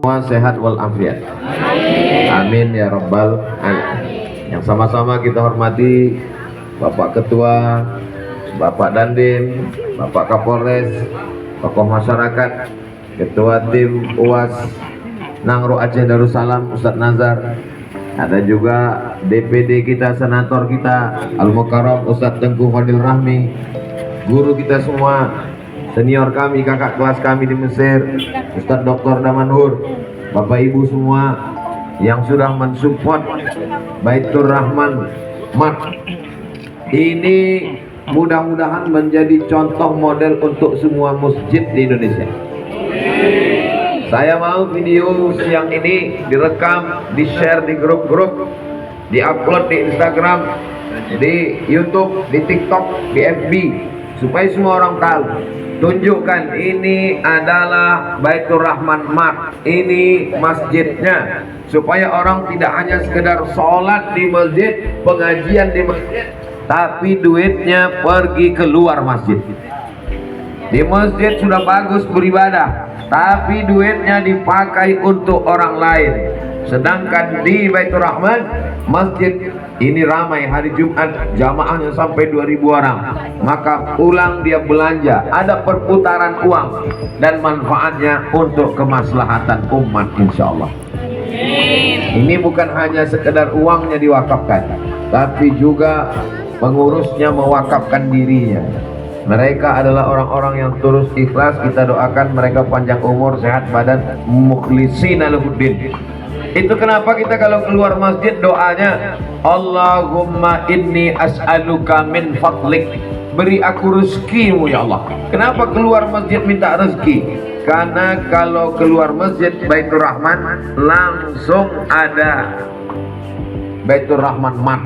semua sehat walafiat. Amin ya rabbal alamin. Yang sama-sama kita hormati Bapak Ketua, Bapak Dandim, Bapak Kapolres, tokoh masyarakat, Ketua Tim UAS Nangro Aceh Darussalam Ustadz Nazar, ada juga DPD kita, senator kita Al-Mukarram Ustadz Tengku Fadil Rahmi, guru kita semua, senior kami, kakak kelas kami di Mesir, Ustadz Dr. Damanhur, Bapak Ibu semua yang sudah mensupport Baitur Rahman Mat. Ini mudah-mudahan menjadi contoh model untuk semua masjid di Indonesia. Saya mau video siang ini direkam, di-share di grup-grup, di-upload di Instagram, di YouTube, di TikTok, di FB, supaya semua orang tahu. Tunjukkan ini adalah Baitur Rahman Mat, ini masjidnya, supaya orang tidak hanya sekedar sholat di masjid, pengajian di masjid, tapi duitnya pergi keluar masjid. Di masjid sudah bagus beribadah, tapi duitnya dipakai untuk orang lain. Sedangkan di Baitur Rahman masjid ini ramai hari Jumat, jamaahnya sampai 2000 orang. Maka pulang dia belanja, ada perputaran uang dan manfaatnya untuk kemaslahatan umat insyaallah. Ini bukan hanya sekedar uangnya diwakafkan, tapi juga pengurusnya mewakafkan dirinya. Mereka adalah orang-orang yang tulus ikhlas. Kita doakan mereka panjang umur, sehat badan, mukhlishina lahuddin. Itu kenapa kita kalau keluar masjid doanya Allahumma inni as'aluka min fadlik, beri aku rezekimu ya Allah. Kenapa keluar masjid minta rezeki? Karena kalau keluar masjid Baitur Rahman langsung ada Baitur Rahman Mat.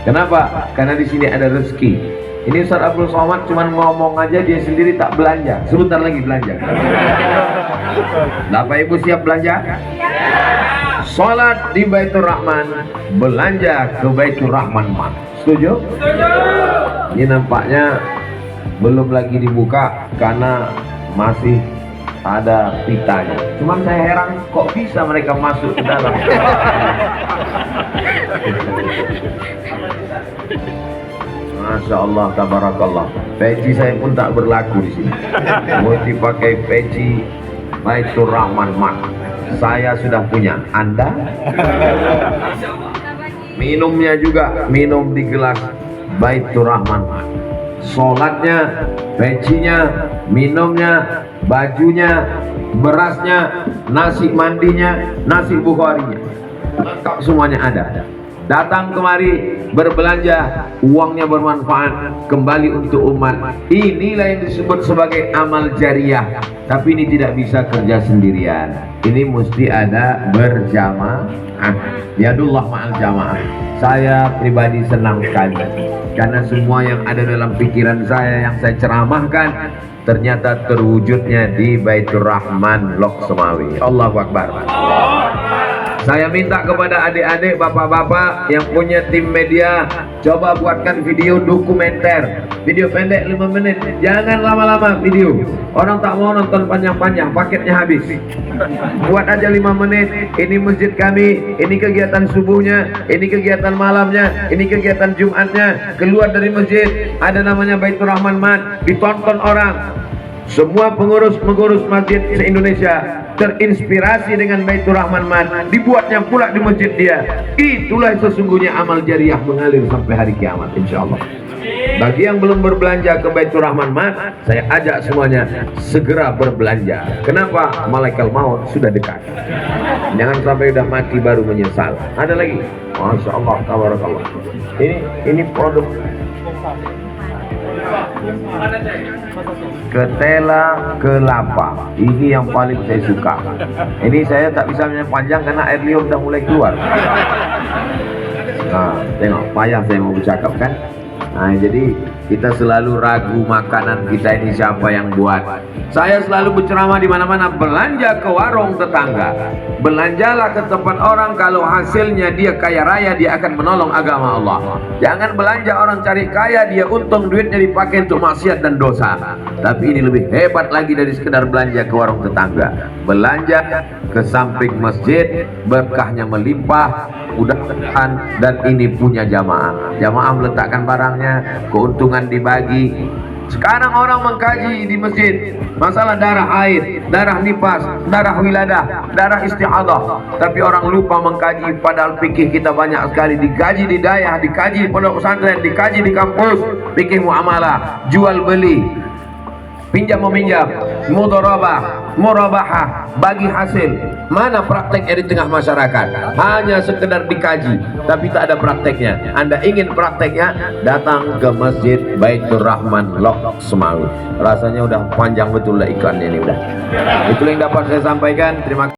Kenapa? Karena di sini ada rezeki. Ini Ustaz Abdul Somad cuma ngomong aja, dia sendiri tak belanja. Sebentar lagi belanja. Bapak Ibu siap belanja? Sholat di Baitur Rahman, belanja ke Baitur Rahman Mat. Setuju? Setuju. Ini nampaknya belum lagi dibuka karena masih ada pitanya. Cuman saya heran kok bisa mereka masuk ke dalam. Masya Allah, tabarakallah. Peci saya pun tak berlaku di sini. Mesti pakai peci Baitur Rahman Mat. Saya sudah punya. Anda? Minumnya juga minum di gelas Baitur Rahman Mat. Sholatnya, pecinya, minumnya, bajunya, berasnya, nasi mandinya, nasi bukharinya, lengkap semuanya ada. Datang kemari berbelanja, uangnya bermanfaat kembali untuk umat. Inilah yang disebut sebagai amal jariah. Tapi ini tidak bisa kerja sendirian. Ini mesti ada berjamaah. Yadullah ma'al jamaah. Saya pribadi senang sekali karena semua yang ada dalam pikiran saya, yang saya ceramahkan, ternyata terwujudnya di Baitur Rahman Lok Semawi. Allahu Akbar. Saya minta kepada adik-adik, bapak-bapak yang punya tim media, coba buatkan video dokumenter, video pendek 5 menit, jangan lama-lama video. Orang tak mau nonton panjang-panjang, paketnya habis. Buat aja 5 menit, ini masjid kami, ini kegiatan subuhnya, ini kegiatan malamnya, ini kegiatan Jumatnya. Keluar dari masjid, ada namanya Baitur Rahman Mat, ditonton orang. Semua pengurus-pengurus masjid se-Indonesia terinspirasi dengan Baitur Rahman Mat, dibuatnya pula di masjid dia. Itulah sesungguhnya amal jariah mengalir sampai hari kiamat insyaallah. Bagi yang belum berbelanja ke Baitur Rahman Mat, saya ajak semuanya segera berbelanja. Kenapa? Malaikat maut sudah dekat. Jangan sampai udah mati baru menyesal. Ada lagi? Masya Allah, tabarakallah. Ini produk ketela kelapa. Ini yang paling saya suka. Ini saya tak bisa panjang karena air liur udah mulai keluar. Nah, tengok, payah saya mau bercakap kan. Nah, jadi kita selalu ragu makanan kita ini siapa yang buat. Saya selalu berceramah di mana-mana, belanja ke warung tetangga, belanjalah ke tempat orang, kalau hasilnya dia kaya raya, dia akan menolong agama Allah. Jangan belanja orang cari kaya, dia untung duitnya dipakai untuk maksiat dan dosa. Tapi ini lebih hebat lagi dari sekedar belanja ke warung tetangga. Belanja ke samping masjid, berkahnya melimpah, mudah-mudahan, dan ini punya jamaah. Jamaah meletakkan barangnya, keuntungan dibagi. Sekarang orang mengkaji di masjid masalah darah haid, darah nifas, darah wiladah, darah istihadah, tapi orang lupa mengkaji. Padahal fikih kita banyak sekali dikaji di dayah, dikaji di pondok pesantren, dikaji di kampus. Fikih muamalah, jual beli, pinjam meminjam, mudharabah, murabahah, bagi hasil. Mana prakteknya di tengah masyarakat? Hanya sekedar dikaji, tapi tak ada prakteknya. Anda ingin prakteknya, datang ke Masjid Baitur Rahman Lok Semawi. Rasanya udah panjang betul lah iklannya ini udah. Itu yang dapat saya sampaikan. Terima kasih.